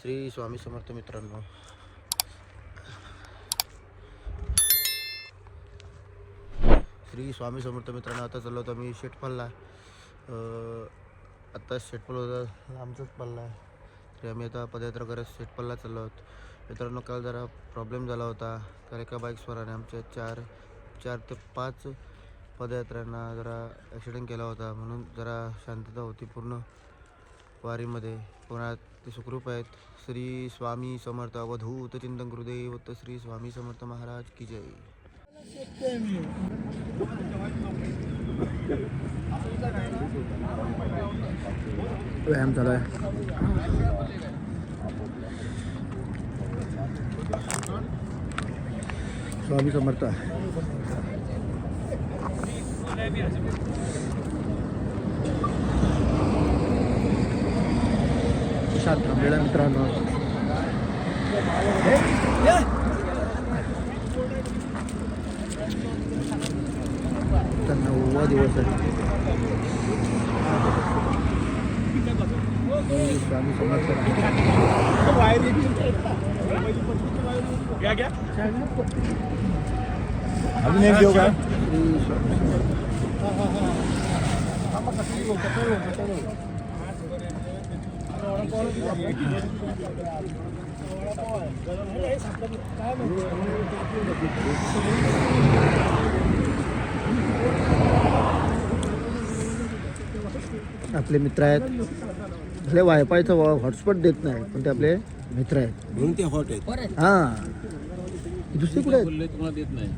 श्री स्वामी समर्थ मित्रांनो, श्री स्वामी समर्थ मित्रांनो, आता चाललो होतो आम्ही शेटपल्ला. आता शेटपल्ला होता लांबचाच पल्ला आहे, तरी आम्ही आता पदयात्रा करत शेटपल्ला चाललो आहोत. मित्रांनो, काल जरा प्रॉब्लेम झाला होता. तर एका बाईक्सवराने आमच्या चार ते 5 पदयात्रांना जरा ॲक्सिडेंट केला होता, म्हणून जरा शांतता होती पूर्ण वारीमध्ये. पुन्हा ते सुखरूप आहेत. श्री स्वामी समर्थ अवधूत चिंतन गुरुदेव श्री स्वामी समर्थ महाराज की जय. व्यायाम चालू आहे. स्वामी समर्थ शांत थांबलेला मित्रांनो. नववा दिवस आहे. स्वामी समर्थ अजून एक घेऊ का? आपले मित्र आहेत. आपले वायफायचा हॉटस्पॉट देत नाही, पण ते आपले मित्र आहेत म्हणून ते हॉट आहेत. हां. दुसरी कुठे आहेत? तुम्हाला देत नाही.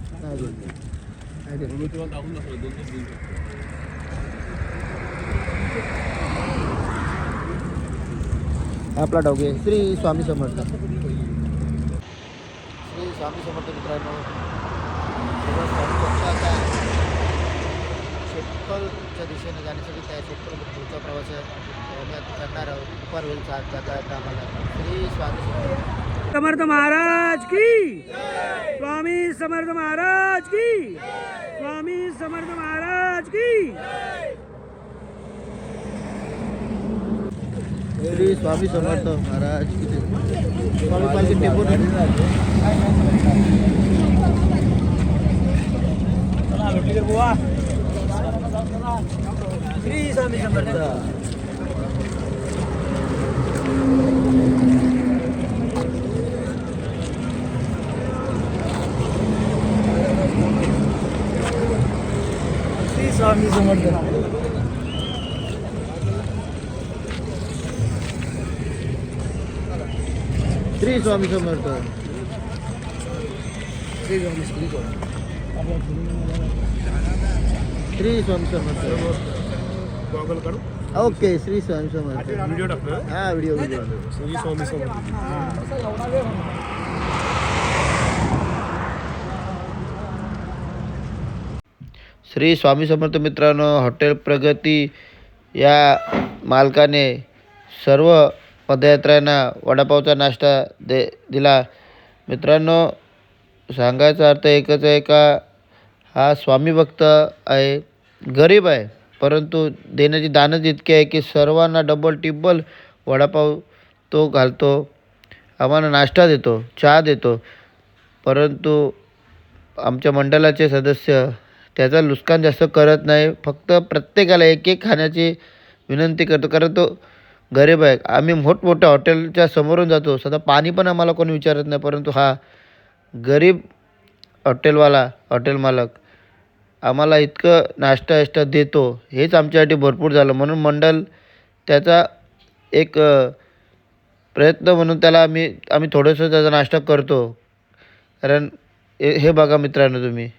आपला डॉगे श्री स्वामी समर्थ. श्री स्वामी समर्थ मित्रांनो, शेटपलच्या दिशेने जाण्यासाठी त्या शेटपल पुढचा प्रवास आहे. आम्ही आता करणार आहोत. दुपार होईल जाता येता आम्हाला. श्री स्वामी समर्थ महाराज की, स्वामी समर्थ महाराज की, स्वामी समर्थ महाराज की. श्री स्वामी समर्थ महाराज की जय. स्वामी पालखी टेम्पो श्री स्वामी समर्थ. श्री स्वामी समर्थ. श्री स्वामी समर्थ. श्री स्वामी समर्थ. गॉगल करू. ओके. श्री स्वामी समर्थ. व्हिडिओ टाकतो. हा व्हिडिओ. श्री स्वामी समर्थ. श्री स्वामी समर्थ मित्रांनो, हॉटेल प्रगती या मालकाने सर्व पदयात्र्यांना वडापावचा नाश्ता दिला. मित्रांनो, सांगायचा अर्थ एकच आहे का हा स्वामी भक्त आहे, गरीब आहे, परंतु देण्याची दानच इतकी आहे की सर्वांना डबल टिब्बल वडापाव तो घालतो, आम्हाला नाश्ता देतो, चहा देतो. परंतु आमच्या मंडळाचे सदस्य त्याचा नुकसान जास्त करत नाही. फक्त प्रत्येकाला एक एक खाण्याची विनंती करतो, कारण तो गरीब आहे. आम्ही मोठमोठ्या हॉटेलच्या समोरून जातो, सध्या पाणी पण आम्हाला कोणी विचारत नाही, परंतु हा गरीब हॉटेल मालक आम्हाला इतकं नाश्ता देतो, हेच आमच्यासाठी भरपूर झालं. म्हणून मंडळ त्याचा एक प्रयत्न म्हणून त्याला आम्ही थोडंसं त्याचा नाश्ता करतो. कारण हे बघा मित्रांनो, तुम्ही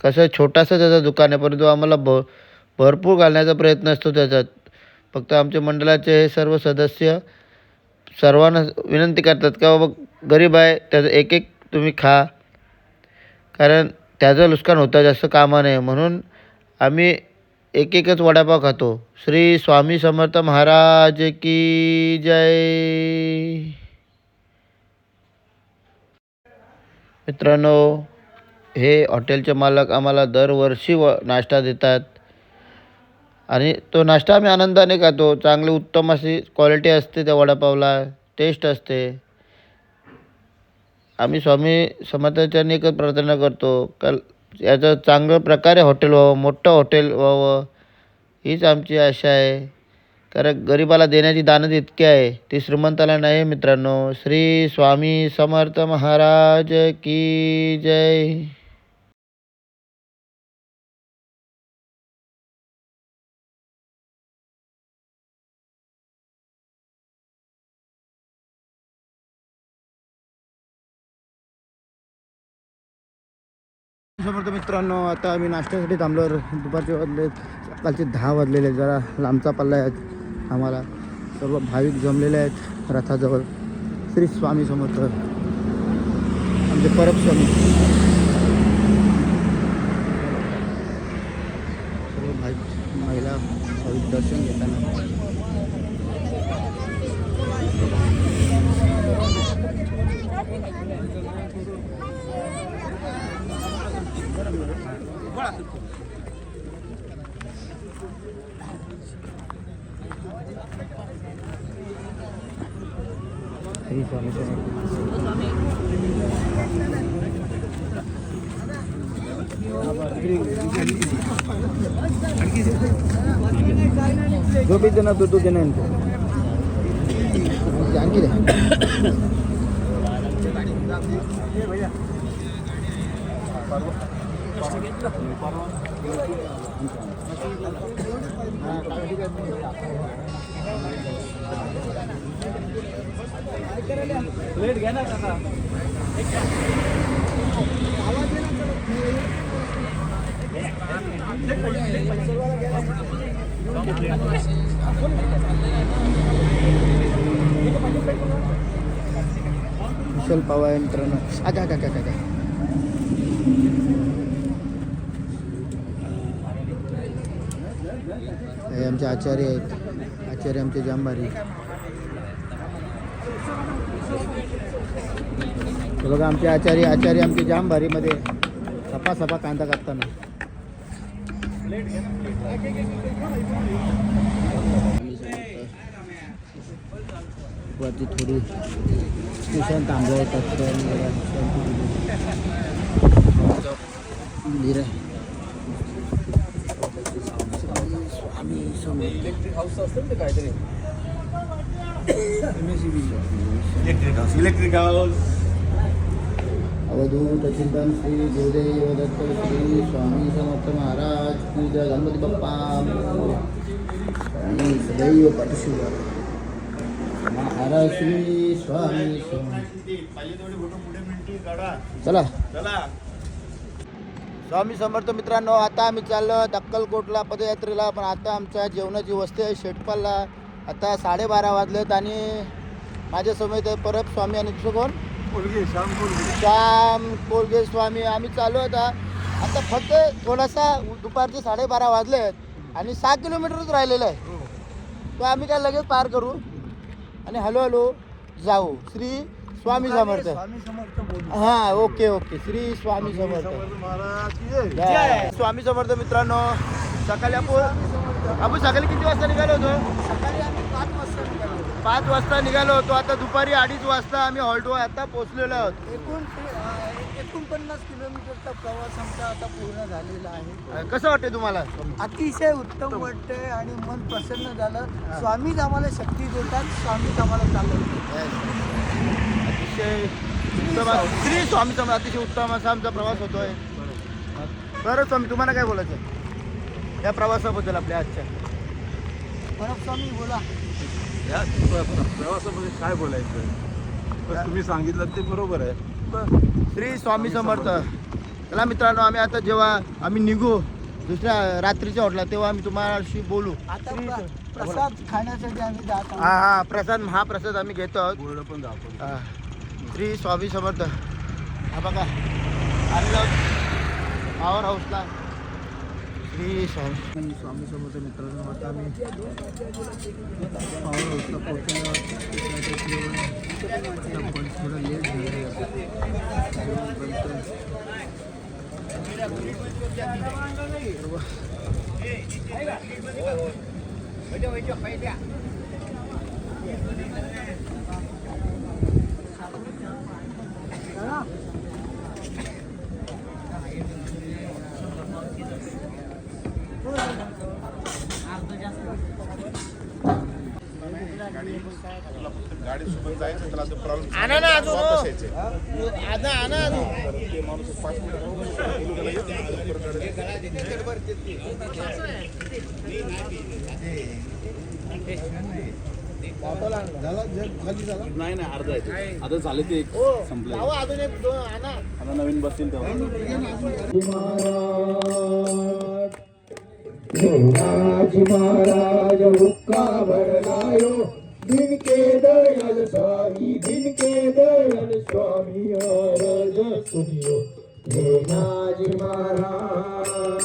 कसं छोटासा त्याचं दुकान आहे, परंतु आम्हाला भरपूर घालण्याचा प्रयत्न असतो त्याच्यात. फक्त आमच्या मंडळाचे हे सर्व सदस्य सर्वांना विनंती करतात का बाबा गरीब आहे, त्याचं एक एक तुम्ही खा, कारण त्याचं नुकसान होतं जास्त कामा नये. म्हणून आम्ही एक एकच वडापाव खातो. श्री स्वामी समर्थ महाराज की जय. मित्रांनो, हे हॉटेलचे मालक आम्हाला दरवर्षी नाश्ता देतात आणि तो नाश्ता आम्ही आनंदाने खातो. चांगली उत्तम अशी क्वालिटी असते त्या वडापावला. टेस्ट असते. आम्ही स्वामी समर्थांच्या एकच प्रार्थना करतो का याचं चांगलं प्रकारे हॉटेल व्हावं, मोठं हॉटेल व्हावं, हीच आमची आशा आहे. कारण गरिबाला देण्याची दानच इतकी आहे, ती श्रीमंताला नाही मित्रांनो. श्री स्वामी समर्थ महाराज की जय. समर्थ मित्रांनो, आता आम्ही नाश्त्यासाठी थांबलो. दुपारचे वाजले, सकाळचे 10 वाजलेले. जरा लांबचा पल्ला आहेत आम्हाला. सर्व भाविक जमलेले आहेत रथाजवळ. श्री स्वामी समर्थ आमचे परब स्वामी. सर्व भाविक महिला भाविक दर्शन घेताना. श्री स्वामी जो भी देना दो देना इनको जानकी दे. प्लेट घ्या ना काका. कुशल पवार मित्रांनो. आगा का का का हे आमचे आचार्य आहेत. आचार्य आमचे जांभारी. हे बघा आमचे आचार्य आमचे जांभारीमध्ये सपा कांदा कापताना. वरती थोडी स्टेशन थांबलं दिली रे. इलेक्ट्रिक हाऊस असतं ना काहीतरी. Electric house. अवधूत चिंतन श्री गुरुदेव दत्त श्री स्वामी समर्थ महाराज की जय. गणपती बाप्पा स्वामी सदैव पाठीशी. महाराज श्री स्वामी चला स्वामी समर्थ मित्रांनो. आता आम्ही चाललो अक्कलकोटला पदयात्रेला. पण आता आमच्या जेवणाची वस्ती आहे शेटपालला. आता 12:30 वाजलेत आणि माझ्या समेत आहे परब स्वामी आणि दुसरं कोण श्याम कोलगे स्वामी. आम्ही चालू आता. आता फक्त थोडासा दुपारचे 12:30 वाजलेत आणि 6 किलोमीटरच राहिलेलं आहे. तो आम्ही काय लगेच पार करू आणि हळूहळू जाऊ. श्री स्वामी समर्थ. हां ओके. श्री स्वामी समर्थ महाराज. स्वामी समर्थ मित्रांनो. सकाळी आपण सकाळी किती वाजता निघालो होतो? सकाळी आम्ही 5 वाजता निघालो. 5 वाजता निघालो होतो. आता दुपारी 2:30 वाजता आम्ही हॉल्टवर आता पोहोचलेलो आहोत. 49 किलोमीटरचा प्रवास आमचा आता पूर्ण झालेला आहे. कसं वाटते तुम्हाला? अतिशय उत्तम वाटतंय आणि मन प्रसन्न झालं. स्वामीच आम्हाला शक्ती देतात, स्वामीच आम्हाला चालवतात. अतिशय उत्तम श्री स्वामी समर्थ. अतिशय उत्तम असा आमचा प्रवास होतोय. बरं स्वामी तुम्हाला काय बोलायचं आहे या प्रवासाबद्दल आपल्या आजच्या? परब स्वामी बोला. या प्रवासामध्ये काय बोलायचं? तुम्ही सांगितलं ते बरोबर आहे. श्री स्वामी समर्थ. चला मित्रांनो, आम्ही आता जेव्हा आम्ही निघू दुसऱ्या रात्रीच्या हॉटेलला तेव्हा आम्ही तुम्हाशी बोलू. आता प्रसाद खाण्यासाठी आम्ही जात आहोत. हा प्रसाद महाप्रसाद आम्ही घेतो आहोत. बोर्ड पण दाखवतो. हा. श्री स्वामी समर्थ. हा बघा आम्ही पॉवर हाऊसला. श्री स्वामी समर्थ मित्रांनो. आता आम्ही पॉवर हाऊसला पोहोचलो. पण थोडं लेट झालं. गाडीसोबत जायचं त्याला प्रॉब्लेम आणा ना अजून वापस यायचे आणा अजून तर ते माणूस 5 नाही नाही अर्धा आहे आता झाले ते संपले अजून एक दोन आणा आता नवीन बसतील तेव्हा महाराज हुक्का भरलायो दिन के दयाल स्वामी महाराज सुनियो महाराज